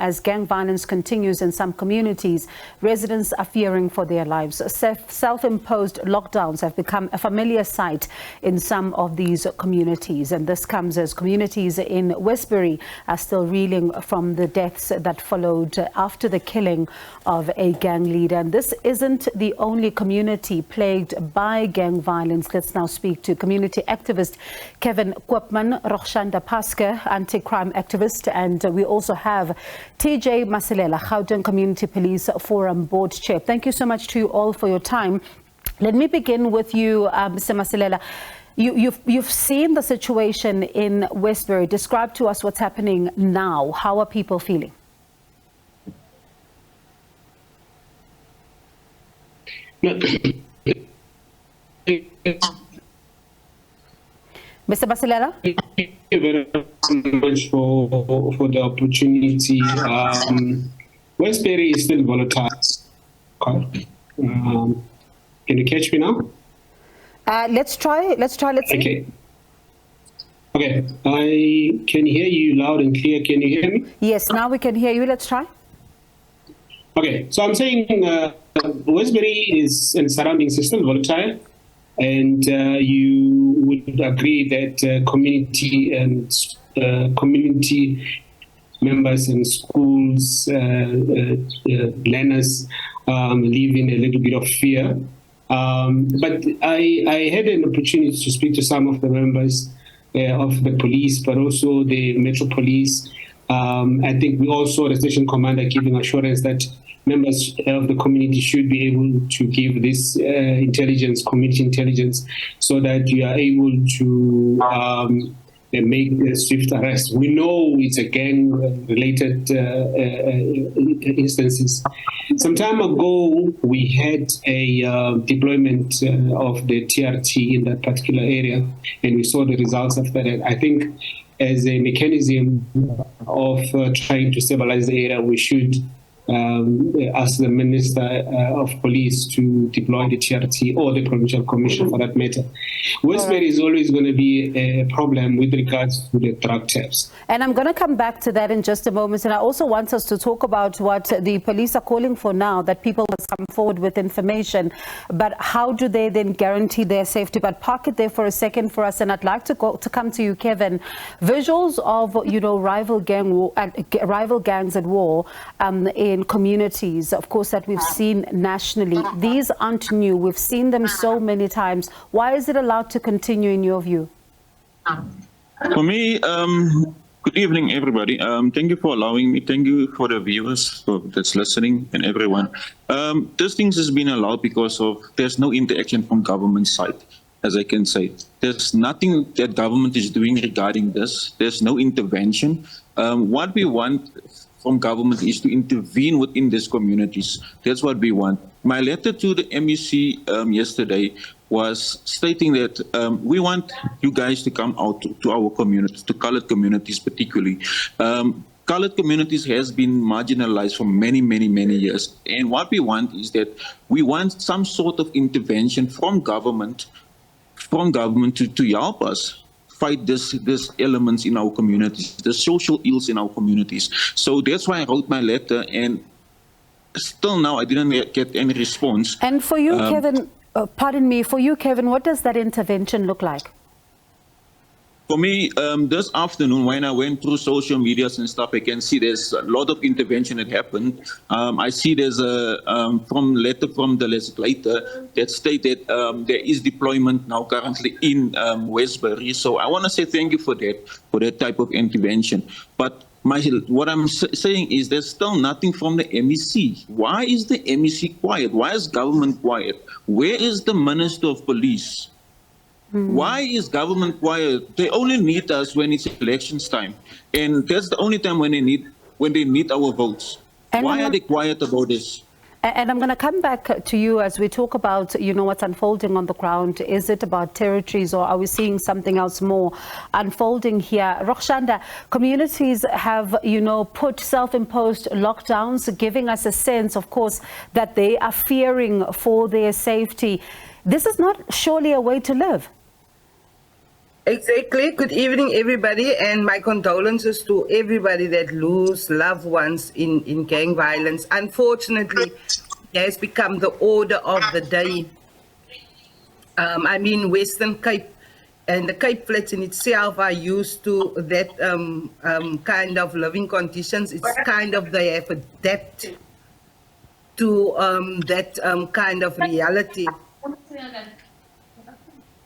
as gang violence continues in some communities, residents are fearing for their lives. Self-imposed lockdowns have become a familiar sight in some of these communities, and this comes as communities in Westbury are still reeling from the deaths that followed after the killing of a gang leader. And this isn't the only community plagued by gang violence. Let's now speak to community activist Kevin Koopman, Roegshanda Pascoe, anti-crime activist, and we also have TJ Masilela, Gauteng Community Police Forum Board Chair. Thank you so much to you all for your time. Let me begin with you, Mr. Masilela. You've seen the situation in Westbury. Describe to us what's happening now. How are people feeling? Mr. Masilela? Thank you very much for the opportunity. Westbury is still volatile. Can you catch me now? Let's try. Let's see. Okay. Okay. I can hear you loud and clear. Can you hear me? Yes, now we can hear you. Let's try. Okay. So I'm saying Westbury is and surroundings is still volatile, and you would agree that community and community members and schools, learners live in a little bit of fear. But I had an opportunity to speak to some of the members of the police, but also the Metro Police. I think we also the station commander giving assurance that members of the community should be able to give this intelligence, community intelligence, so that you are able to make a swift arrest. We know it's a gang-related instances. Some time ago, we had a deployment of the TRT in that particular area, and we saw the results of that. I think as a mechanism of trying to stabilize the area, we should ask the Minister of Police to deploy the TRT or the Provincial Commission for that matter. Westbury is always going to be a problem with regards to the drug taps. And I'm going to come back to that in just a moment. And I also want us to talk about what the police are calling for now, that people must come forward with information. But how do they then guarantee their safety? But park it there for a second for us. And I'd like to come to you, Kevin. Visuals of, rival gangs at war in communities, of course, that we've seen nationally. These aren't new. We've seen them so many times. Why is it allowed to continue in your view? For me, good evening, everybody. Thank you for allowing me. Thank you for the viewers that's listening and everyone. This things has been allowed because of there's no interaction from government side, as I can say. There's nothing that government is doing regarding this. There's no intervention. What we want from government is to intervene within these communities. That's what we want. My letter to the MEC yesterday was stating that we want you guys to come out to our communities, to colored communities particularly. Colored communities has been marginalized for many, many, many years. And what we want is that we want some sort of intervention from government to help us fight this elements in our communities, the social ills in our communities. So that's why I wrote my letter, and still now I didn't get any response. And for you, Kevin, pardon me, for you, Kevin, what does that intervention look like? For me, this afternoon, when I went through social medias and stuff, I can see there's a lot of intervention that happened. I see there's a letter from the legislator that stated there is deployment now currently in Westbury. So I want to say thank you for that type of intervention. But what I'm saying is there's still nothing from the MEC. Why is the MEC quiet? Why is government quiet? Where is the Minister of Police? Why is government quiet? They only need us when it's elections time, and that's the only time when they need our votes. And why are they quiet about this? And I'm going to come back to you as we talk about, what's unfolding on the ground. Is it about territories, or are we seeing something else more unfolding here? Roegshanda, communities have, put self-imposed lockdowns, giving us a sense, of course, that they are fearing for their safety. This is not surely a way to live. Exactly. Good evening, everybody, and my condolences to everybody that lose loved ones in gang violence. Unfortunately, it has become the order of the day. I mean, Western Cape and the Cape Flats in itself are used to that kind of living conditions. It's kind of they have adapted to that kind of reality.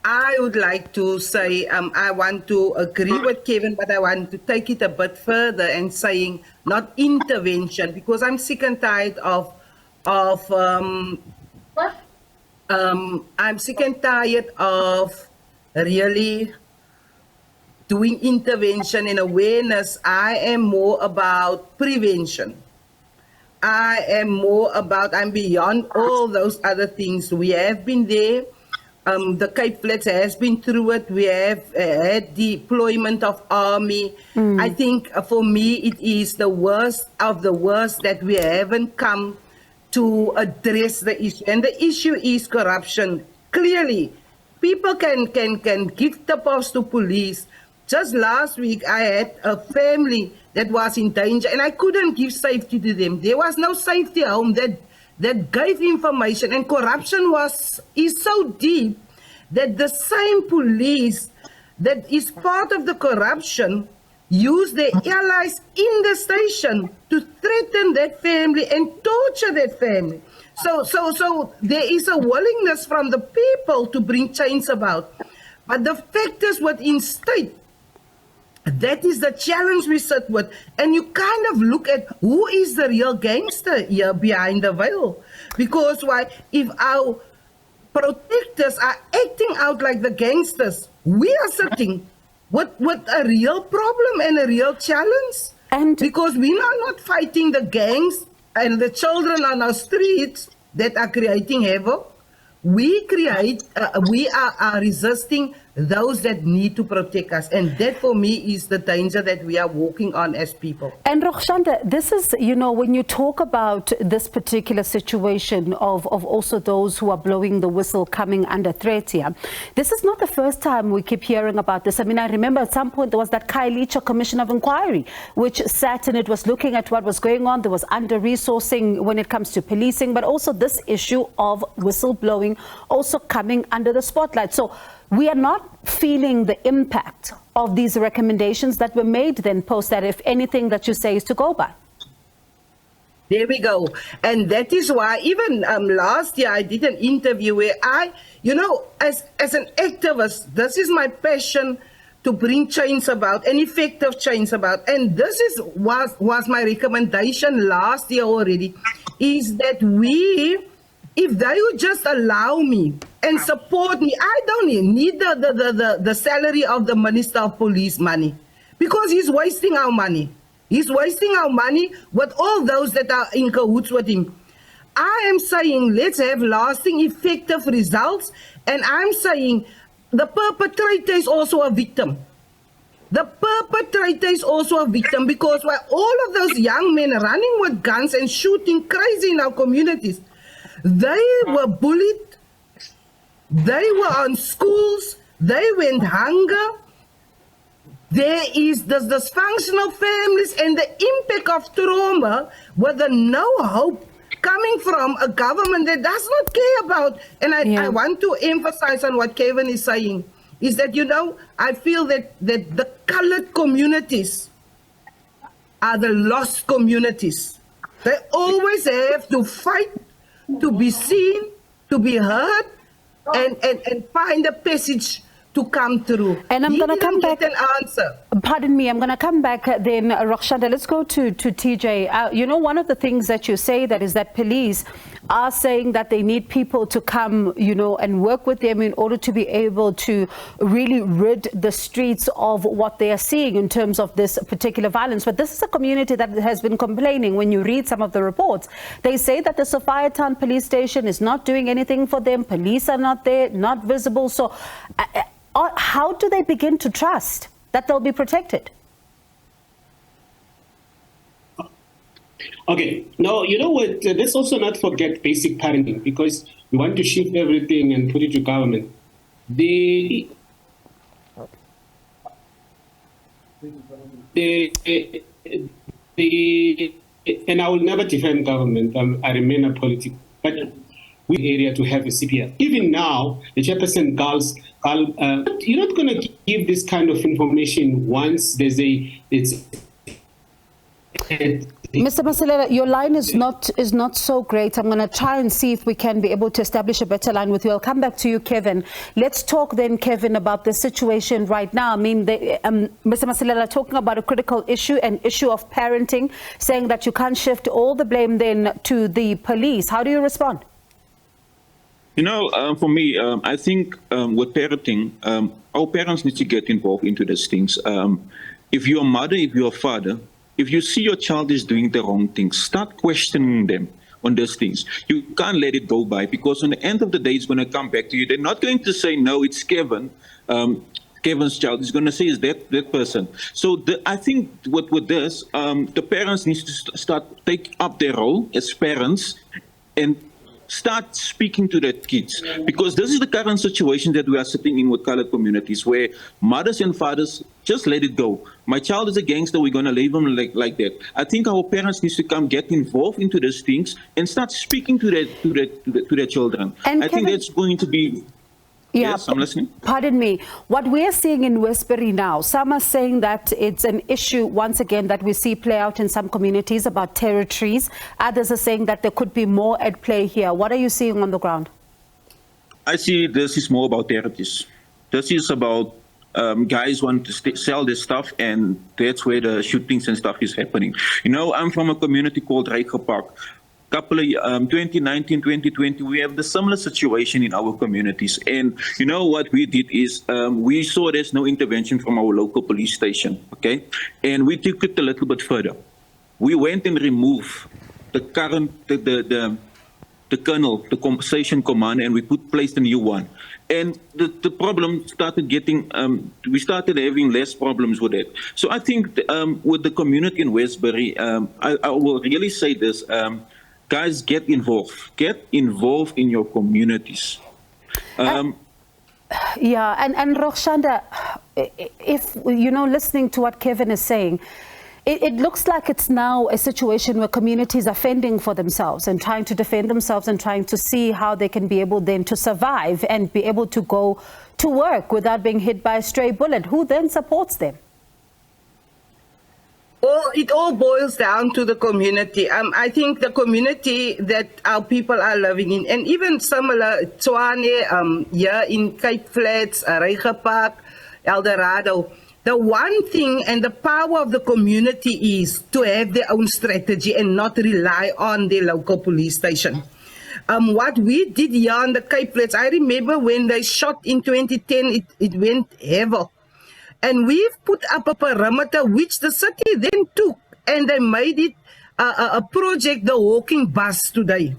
I would like to say I want to agree with Kevin, but I want to take it a bit further and saying not intervention, because I'm sick and tired of I'm sick and tired of really doing intervention and awareness. I am more about prevention. I'm beyond all those other things. We have been there. The Cape Flats has been through it. We have had deployment of army. I think for me, it is the worst of the worst that we haven't come to address the issue. And the issue is corruption. Clearly, people can give tip-offs to police. Just last week, I had a family that was in danger, and I couldn't give safety to them. There was no safety home that gave information, and corruption is so deep that the same police that is part of the corruption use their allies in the station to threaten that family and torture that family. So there is a willingness from the people to bring change about. But the factors within state, that is the challenge we sit with. And you kind of look at who is the real gangster here behind the veil. Because why? If our protectors are acting out like the gangsters, we are sitting with a real problem and a real challenge. And because we are not fighting the gangs and the children on our streets that are creating havoc, we are resisting those that need to protect us. And that for me is the danger that we are walking on as people. And Roegshanda, this is, you know, when you talk about this particular situation of also those who are blowing the whistle coming under threat here, this is not the first time we keep hearing about this. I mean, I remember at some point there was that Khayelitsha Commission of Inquiry, which sat and it was looking at what was going on. There was under-resourcing when it comes to policing, but also this issue of whistleblowing also coming under the spotlight. So we are not feeling the impact of these recommendations that were made then post that, if anything that you say is to go by. There we go. And that is why even last year I did an interview where I, you know, as an activist, this is my passion to bring change about, an effective change about. And this was my recommendation last year already, is that if they would just allow me and support me, I don't need the salary of the Minister of Police money, because he's wasting our money. He's wasting our money with all those that are in cahoots with him. I am saying let's have lasting, effective results, and I'm saying the perpetrator is also a victim. The perpetrator is also a victim, because while all of those young men running with guns and shooting crazy in our communities, they were bullied, they were on schools, they went hunger. There is this dysfunctional families and the impact of trauma with the no hope coming from a government that does not care about. And I want to emphasize on what Kevin is saying, is that, you know, I feel that the colored communities are the lost communities. They always have to fight to be seen, to be heard, and find a passage to come through. And I'm going to come back. An answer. Pardon me, I'm going to come back then, Roegshanda. Let's go to TJ. You know, one of the things that you say that is that police are saying that they need people to come, you know, and work with them in order to be able to really rid the streets of what they are seeing in terms of this particular violence. But this is a community that has been complaining. When you read some of the reports, they say that the Sophia Town police station is not doing anything for them. Police are not there, not visible. So how do they begin to trust that they'll be protected? Okay, now, you know what, let's also not forget basic parenting, because we want to shift everything and put it to government. The and I will never defend government. I remain apolitical. But with area to have a CPF. Even now, the chairperson calls. You're not going to give this kind of information once there's Mr. Masilela, your line is not so great. I'm going to try and see if we can be able to establish a better line with you. I'll come back to you, Kevin. Let's talk then, Kevin, about the situation right now. I mean, Mr. Masilela talking about a critical issue, an issue of parenting, saying that you can't shift all the blame then to the police. How do you respond? You know, for me, I think with parenting, our parents need to get involved into these things. If you're a mother, if you're a father, if you see your child is doing the wrong things, start questioning them on those things. You can't let it go by, because on the end of the day, it's going to come back to you. They're not going to say, no, it's Kevin. Kevin's child is going to say, is that person. So I think with this, the parents need to start take up their role as parents and start speaking to their kids, because this is the current situation that we are sitting in with colored communities, where mothers and fathers just let it go. My child is a gangster, we're going to leave him like that. I think our parents need to come get involved into these things and start speaking to their children. And I think that's going to be... Yeah, yes, I'm listening. Pardon me. What we're seeing in Westbury now, some are saying that it's an issue, once again, that we see play out in some communities about territories. Others are saying that there could be more at play here. What are you seeing on the ground? I see this is more about territories. This is about guys want to sell their stuff, and that's where the shootings and stuff is happening. You know, I'm from a community called Roegshanda Pascoe. 2019, 2020, we have the similar situation in our communities. And you know what we did is we saw there's no intervention from our local police station, okay? And we took it a little bit further. We went and removed the current, the colonel, the compensation commander, and we placed a new one. And the problem started getting, we started having less problems with it. So I think with the community in Westbury, I will really say this, guys, get involved. Get involved in your communities. Yeah, and Roegshanda, if, you know, listening to what Kevin is saying, it looks like it's now a situation where communities are fending for themselves and trying to defend themselves and trying to see how they can be able then to survive and be able to go to work without being hit by a stray bullet. Who then supports them? Well, it all boils down to the community. I think the community that our people are living in, and even similar, Tshwane, here in Cape Flats, Roegshanda Pascoe, Eldorado, the one thing and the power of the community is to have their own strategy and not rely on the local police station. What we did here on the Cape Flats, I remember when they shot in 2010, it went havoc. And we've put up a perimeter which the city then took, and they made it a project, the walking bus today.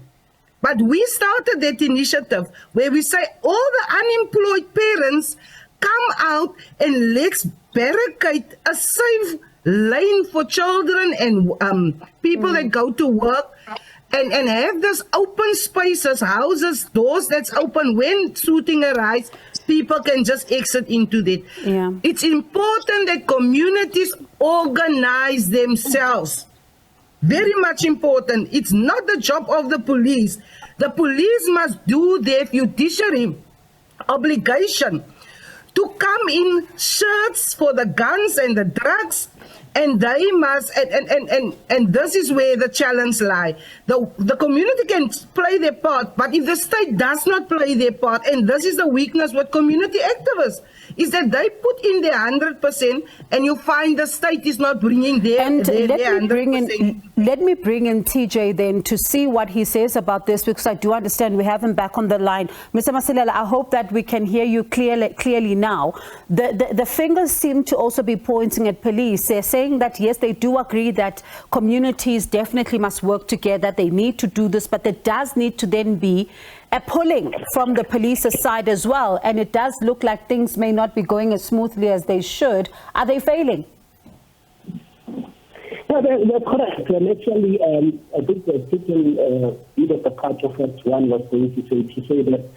But we started that initiative where we say all the unemployed parents come out and let's barricade a safe lane for children and people that go to work. And have this open spaces, houses, doors that's open. When shooting arises, people can just exit into that. Yeah. It's important that communities organize themselves. Very much important. It's not the job of the police. The police must do their judiciary obligation to come in shirts for the guns and the drugs. And they must, and this is where the challenge lies. The community can play their part, but if the state does not play their part, and this is the weakness with community activists, is that they put in their 100%, and you find the state is not bringing their 100%. Let me bring in TJ then to see what he says about this, because I do understand we have him back on the line. Mr. Masilela, I hope that we can hear you clearly now. The fingers seem to also be pointing at police. They're saying that yes, they do agree that communities definitely must work together. They need to do this, but there does need to then be a pulling from the police's side as well. And it does look like things may not be going as smoothly as they should. Are they failing? No, they're correct. And actually, I think the second bit of the part of what one was going to say that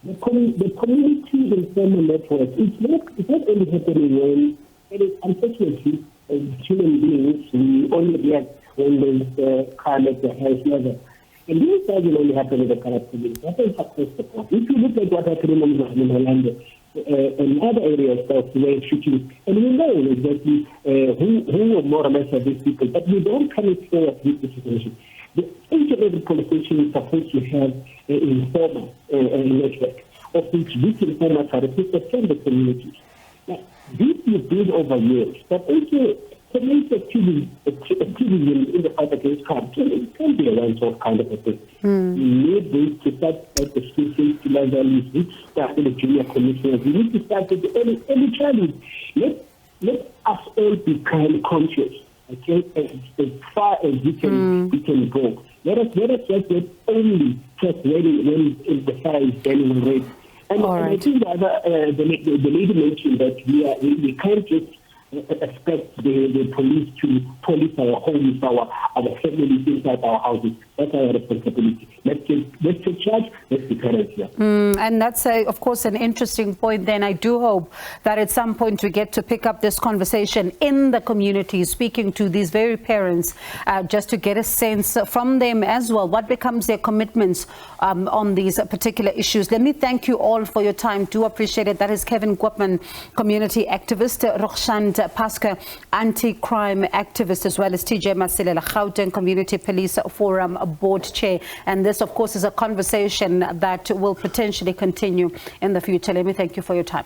the community informal network, it's not only happening when And unfortunately, as human beings, we only react when there's crime at the highest level. And this doesn't only happen in the corrupt community, it happens across the board. If you look at what happened in Orlando, and other areas that were shooting, and we know exactly who more or less are these people, but we don't come and say at this situation. Each and every police station is supposed to have an informer network, of which these informers are represented from the communities. Now, this is built over years, but also community activism in the fight against crime can be a one-off kind of a thing. We need this to start at the school level, we need to start at the junior commissioners, we need to start at the early childhood. Let us all be crime conscious, okay, as far as we can go. Let us just get only just when the fire is burning already. And I think the lady mentioned that we can't just expect the police to police our homes, our families inside our houses. That's our responsibility. Let's take charge. Let's be parents here. And that's, of course, an interesting point. Then I do hope that at some point we get to pick up this conversation in the community, speaking to these very parents, just to get a sense from them as well. What becomes their commitments on these particular issues? Let me thank you all for your time. Do appreciate it. That is Kevin Koopman, community activist, Roegshanda Pascoe, anti-crime activist, as well as TJ Masilela, Gauteng Community Police Forum Board Chair. And this, of course, is a conversation that will potentially continue in the future. Let me thank you for your time.